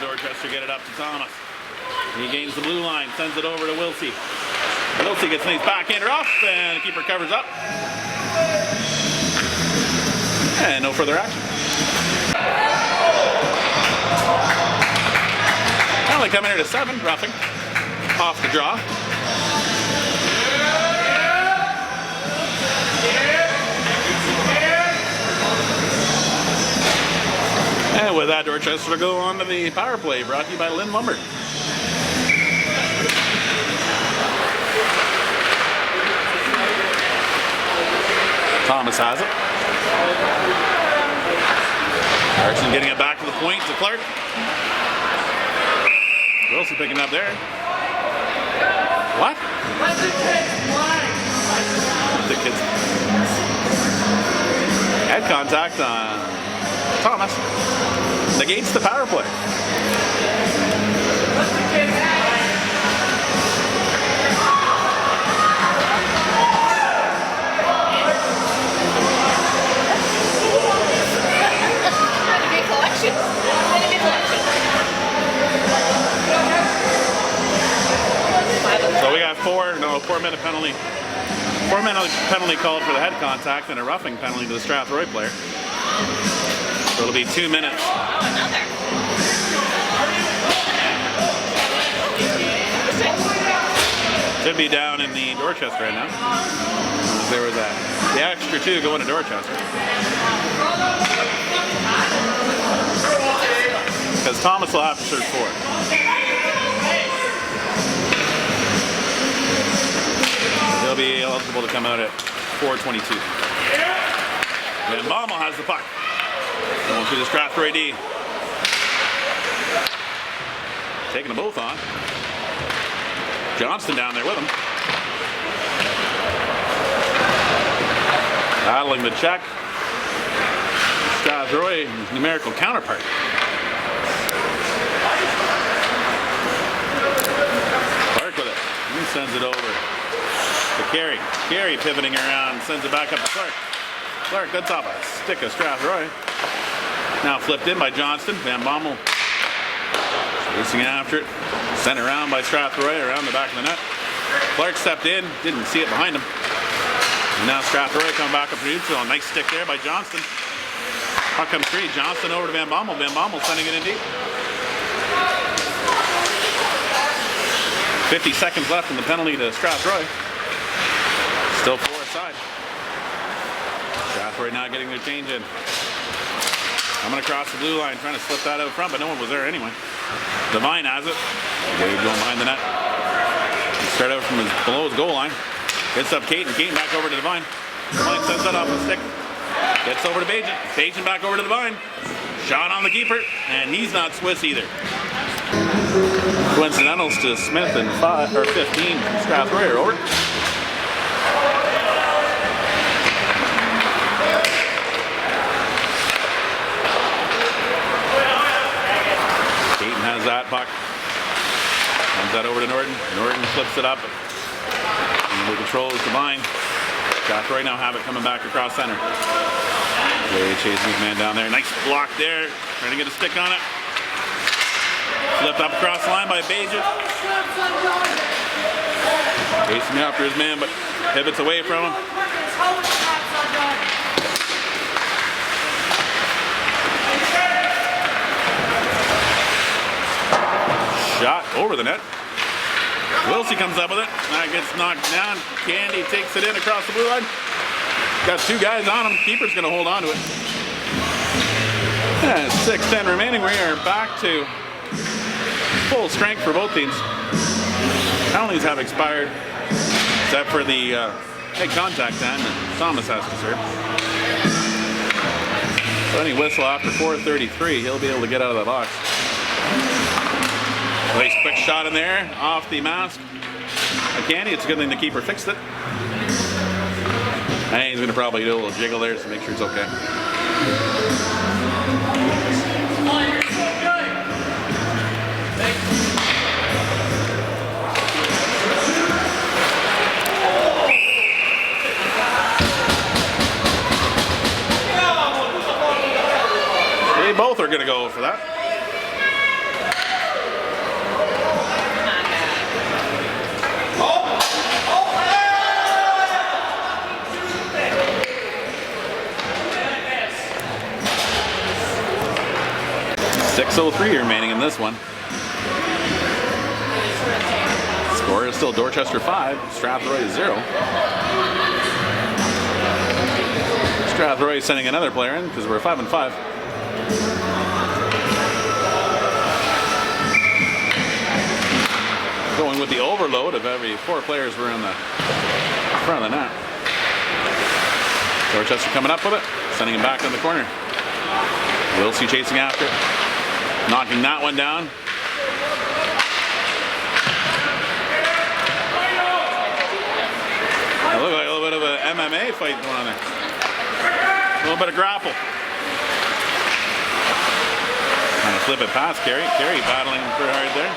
Dorchester get it up to Thomas. He gains the blue line, sends it over to Wilsey. Wilsey gets things backhander off, and the keeper covers up. And no further action. Only coming here to 7, roughing. Off the draw. And with that, Dorchester will go on to the power play, brought to you by Lynn Lumber. Thomas has it. Carson getting it back to the point to Clark. Wilson picking up there. What? Let the kids play. The kids. Head contact on Thomas. Negates the power play. Let the kids play. So we got 4-minute penalty. 4-minute penalty called for the head contact and a roughing penalty to the Strathroy player. So it'll be 2 minutes. Should be down in the Dorchester right now. There was the extra 2 going to Dorchester. Because Thomas will have to search 4. He'll be eligible to come out at 4:22. Then Baumel has the puck. Going through the Strathroy D. Taking them both on. Johnston down there with him. Battling the check. Strathroy, numerical counterpart. Clark with it. He sends it over to Carey. Carey pivoting around, sends it back up to Clark. Clark, that's off a stick of Strathroy. Now flipped in by Johnston. Van Bommel chasing after it. Sent around by Strathroy around the back of the net. Clark stepped in, didn't see it behind him. And now Strathroy coming back up to neutral. A nice stick there by Johnston. Puck comes free. Johnston over to Van Bommel. Van Bommel sending it in deep. 50 seconds left in the penalty to Strathroy. Still 4 aside. Strathroy now getting their change in. Coming across the blue line, trying to slip that out front, but no one was there anyway. Devine has it. Wade going behind the net. Start out from below his goal line. Gets up Caton. Caton back over to Devine. Devine sends that off the stick. Gets over to Bajan. Bajan back over to Devine. Shot on the keeper, and he's not Swiss either. Coincidentals to Smith and 15 from Strathroy are over. Has that puck. Sends that over to Norton. Norton flips it up. And the control is Devine. Strathroy now have it coming back across center. Wade chasing his man down there. Nice block there. Trying to get a stick on it. Flipped up across the line by Bajan. Chasing after his man, but pivots away from him. Shot over the net. Wilsey comes up with it. That gets knocked down. Candy takes it in across the blue line. Got 2 guys on him. Keeper's going to hold on to it. And 6:10 remaining. We are back to full strength for both teams. Penalties have expired, except for the head contact time that Thomas has to serve. So any whistle after 4:33, he'll be able to get out of the box. Nice quick shot in there, off the mask. Candy, it's a good thing the keeper fixed it. And he's going to probably do a little jiggle there to make sure it's okay. They both are going to go for that. 6:03 remaining in this one. Score is still Dorchester 5, Strathroy 0. Strathroy sending another player in because we're 5-5. Going with the overload of every 4 players were in the front of the net. Dorchester coming up with it, sending him back in the corner. Wilsey chasing after it. Knocking that one down. It looked like a little bit of an MMA fight going on there. A little bit of grapple. Trying to flip it past Carey. Carey battling pretty hard there.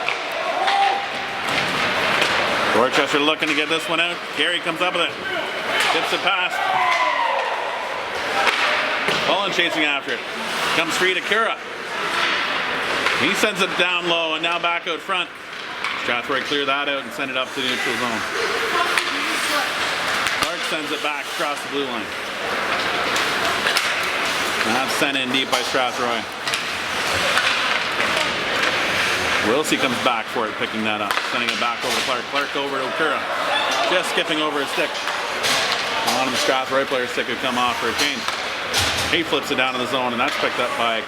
Dorchester looking to get this one out. Carey comes up with it. Tips it past. Cullen chasing after it. Comes free to Kura. He sends it down low and now back out front. Strathroy clear that out and send it up to the neutral zone. Clark sends it back across the blue line. And that's sent in deep by Strathroy. Wilsey comes back for it, picking that up. Sending it back over to Clark. Clark over to Okura. Just skipping over his stick. On the Strathroy player's stick would come off for a change. He flips it down in the zone, and that's picked up by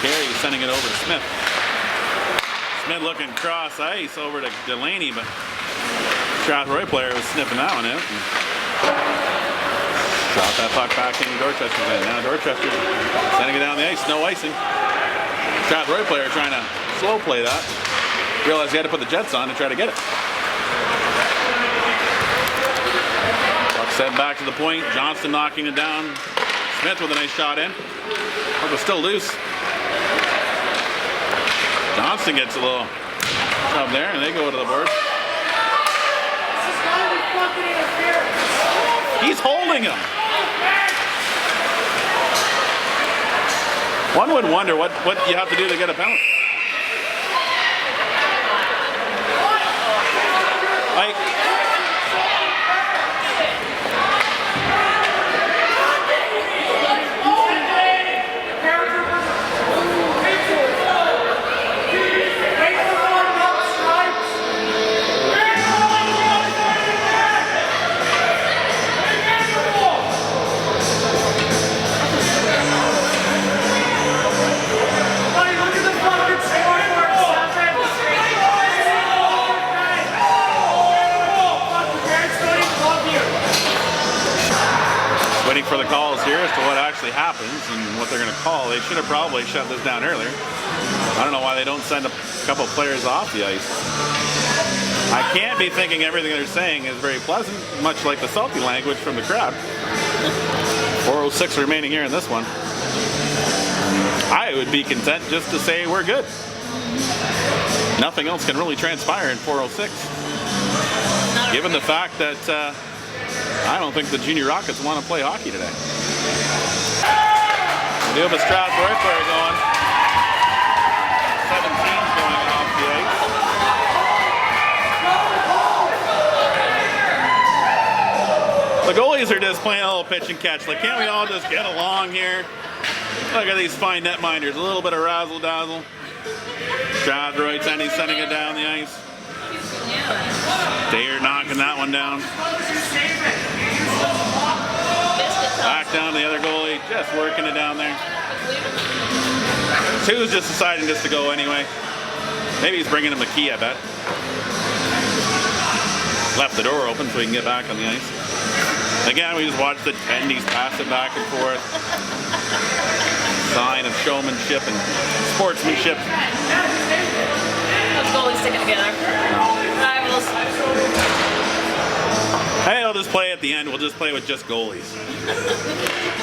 Carey, sending it over to Smith. Smith looking cross ice over to Delaney, but Strathroy player was sniffing that one out. Drop that puck back into Dorchester's end. Now Dorchester sending it down the ice, no icing. Strathroy player trying to slow play that. Realized he had to put the Jets on to try to get it. Puck sent back to the point. Johnston knocking it down. Smith with a nice shot in. Puck was still loose. Johnston gets a little shove there, and they go to the board. He's holding him. One would wonder what you have to do to get a penalty. Like, for the calls here as to what actually happens and what they're going to call. They should have probably shut this down earlier. I don't know why they don't send a couple players off the ice. I can't be thinking everything they're saying is very pleasant, much like the salty language from the crowd. 4:06 remaining here in this one. I would be content just to say we're good. Nothing else can really transpire in 4:06. Given the fact that I don't think the Junior Rockets want to play hockey today. We do have a Strathroy player going. 17's going off the ice. The goalies are just playing a little pitch and catch. Like, can't we all just get along here? Look at these fine netminders. A little bit of razzle dazzle. Strathroy sending it down the ice. Dayer knocking that one down. Back down to the other goalie, just working it down there. Two's just deciding just to go anyway. Maybe he's bringing him the key, I bet. Left the door open so he can get back on the ice. Again, we just watched the attendees pass it back and forth. Sign of showmanship and sportsmanship. Those goalies sticking together. Rivals. Hey, I'll just play at the end. We'll just play with just goalies.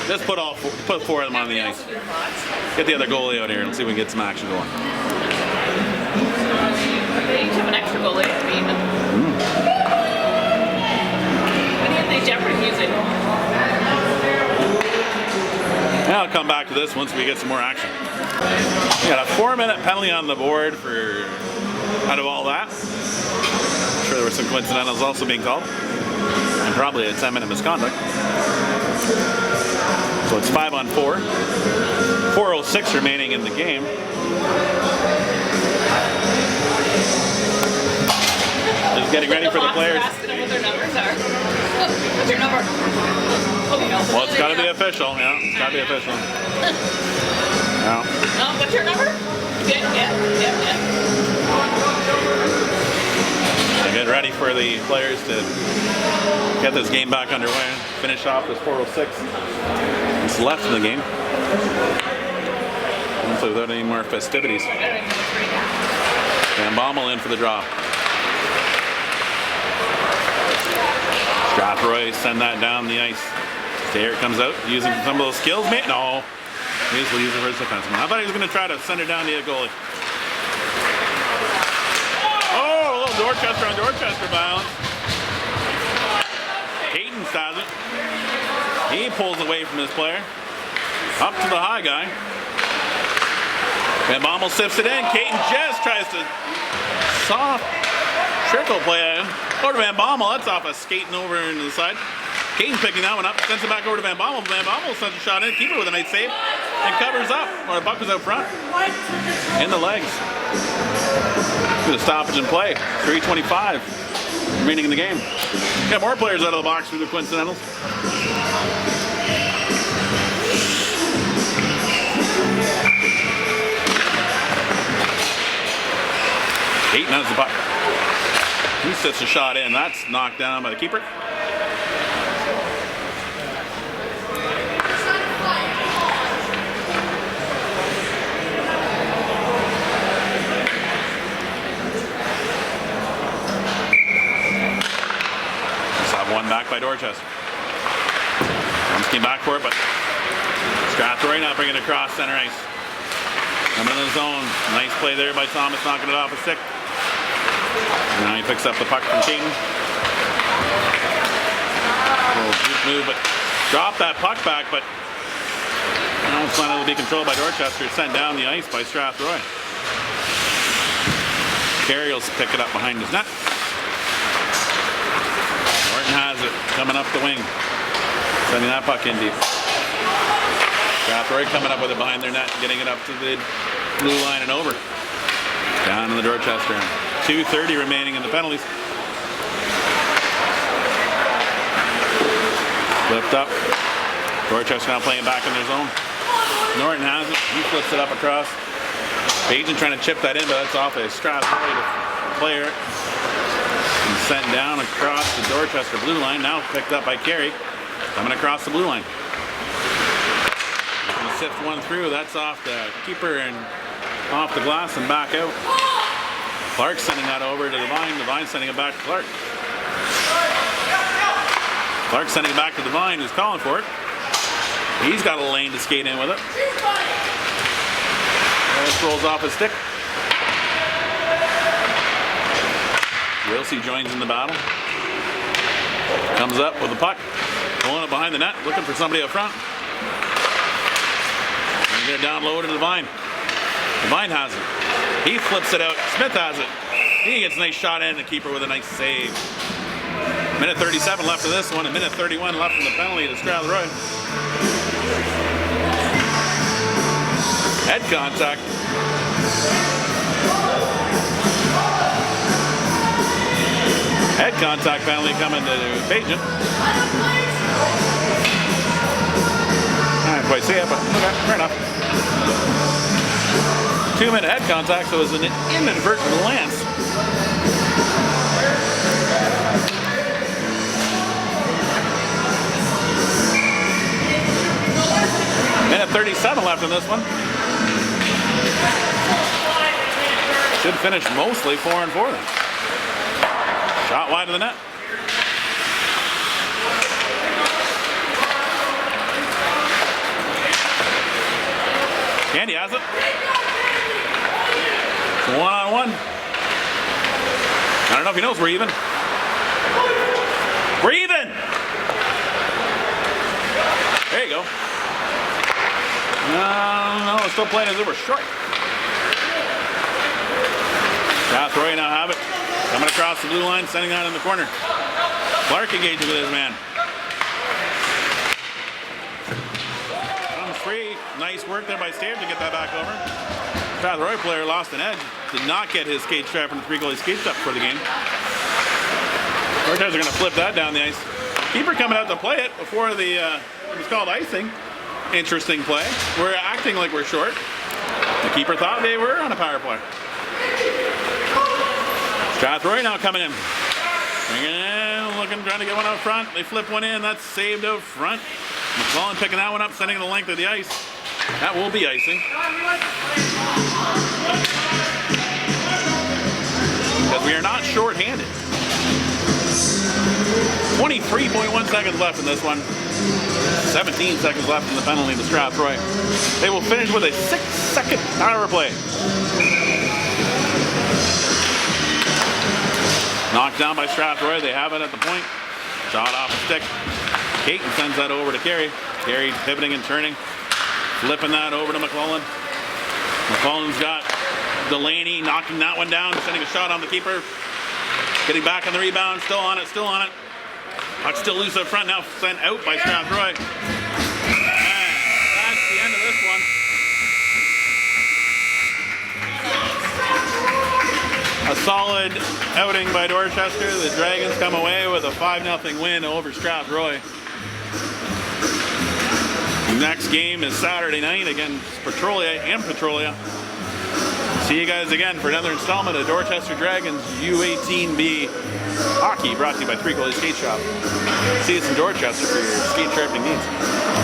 Just put four of them on the ice. Get the other goalie out here and see if we can get some action going. They each have an extra goalie. I mean, what do you think Jeopardy music? Yeah, I'll come back to this once we get some more action. We got a 4-minute penalty on the board for out of all that. I'm sure there were some coincidentals also being called. And probably a 10-minute misconduct. So it's 5-on-4. 4:06 remaining in the game. Just getting ready for the players. Asking them what their numbers are. What's your number? Okay, no. Well, it's got to be official. Yeah, it's got to be official. Yeah. No, what's your number? Yeah. Get ready for the players to get this game back underway. Finish off this 4:06. It's left in the game. So without any more festivities. Van Bommel in for the draw. Strathroy send that down the ice. There it comes out, using some of those skills. No, he's using it for his defenseman. I thought he was going to try to send it down to the goalie. Dorchester on Dorchester violence. Hayden does it. He pulls away from his player. Up to the high guy. Van Bommel sips it in. Caton just tries to soft trickle play. Over to Van Bommel. That's off a skating over into the side. Caton picking that one up. Sends it back over to Van Bommel. Van Bommel sends a shot in. Keeper with a nice save. It covers up, or the puck was out front. In the legs. Good stoppage and play. 3:25 remaining in the game. Got more players out of the box for the Coincidentals. Hayton has the puck. He sets a shot in. That's knocked down by the keeper. One back by Dorchester. Comes came back for it, but Strathroy now bringing it across center ice. Coming in the zone. Nice play there by Thomas, knocking it off a stick. Now he picks up the puck from Keaton. Little juke move, but dropped that puck back, but now it's not able to be controlled by Dorchester. Sent down the ice by Strathroy. Carey will pick it up behind his net. Has it coming up the wing, sending that puck in deep. Strathroy coming up with it behind their net, getting it up to the blue line and over. Down in the Dorchester end. 2:30 remaining in the penalties. Flipped up. Dorchester now playing back in their zone. Norton has it. He flips it up across. Bajan trying to chip that in, but that's off a Strathroy player. And sent down across the Dorchester blue line. Now picked up by Carey. Coming across the blue line. He sips one through. That's off the keeper and off the glass and back out. Clark sending that over to Devine. Devine sending it back to Clark. Clark sending it back to Devine, who's calling for it. He's got a lane to skate in with it. This rolls off his stick. Wilsey joins in the battle. Comes up with the puck. Pulling it behind the net. Looking for somebody up front. And get it down low to Devine. Devine has it. He flips it out. Smith has it. He gets a nice shot in. The keeper with a nice save. Minute 37 left of this one. A minute 31 left in the penalty to Strathroy. Head contact. Head contact penalty coming to Bajan. I didn't quite see it, but okay, fair enough. 2-minute head contact, so it was an inadvertent lance. Minute 37 left in this one. Should finish mostly 4-4 then. Shot wide of the net. Candy has it. It's a one-on-one. I don't know if he knows we're even. We're even! There you go. No, we're still playing as if we're short. Strathroy now have it. Coming across the blue line, sending that in the corner. Clark engaging with his man. Comes free. Nice work there by Stave to get that back over. Strathroy player lost an edge. Did not get his skate strap from the 3-goalie skate up for the game. Dorchester are going to flip that down the ice. Keeper coming out to play it before the it was called icing. Interesting play. We're acting like we're short. The keeper thought they were on a power play. Strathroy now coming in. Bringing in, looking, trying to get one out front. They flip one in. That's saved out front. McClellan picking that one up, sending it the length of the ice. That will be icing. Because we are not short-handed. 23.1 seconds left in this one. 17 seconds left in the penalty to Strathroy. They will finish with a 6-second power play. Knocked down by Strathroy. They have it at the point. Shot off the stick. Caton sends that over to Carey. Carey pivoting and turning. Flipping that over to McClellan. McClellan's got Delaney knocking that one down. Sending a shot on the keeper. Getting back on the rebound. Still on it. Still on it. Puck still loose up front. Now sent out by Strathroy. And that's the end of this one. A solid outing by Dorchester. The Dragons come away with a 5-0 win over Strathroy. Next game is Saturday night against Petrolia. See you guys again for another installment of Dorchester Dragons U18B hockey, brought to you by 3 Goalie Skate Shop. See us in Dorchester for your skate sharpening needs.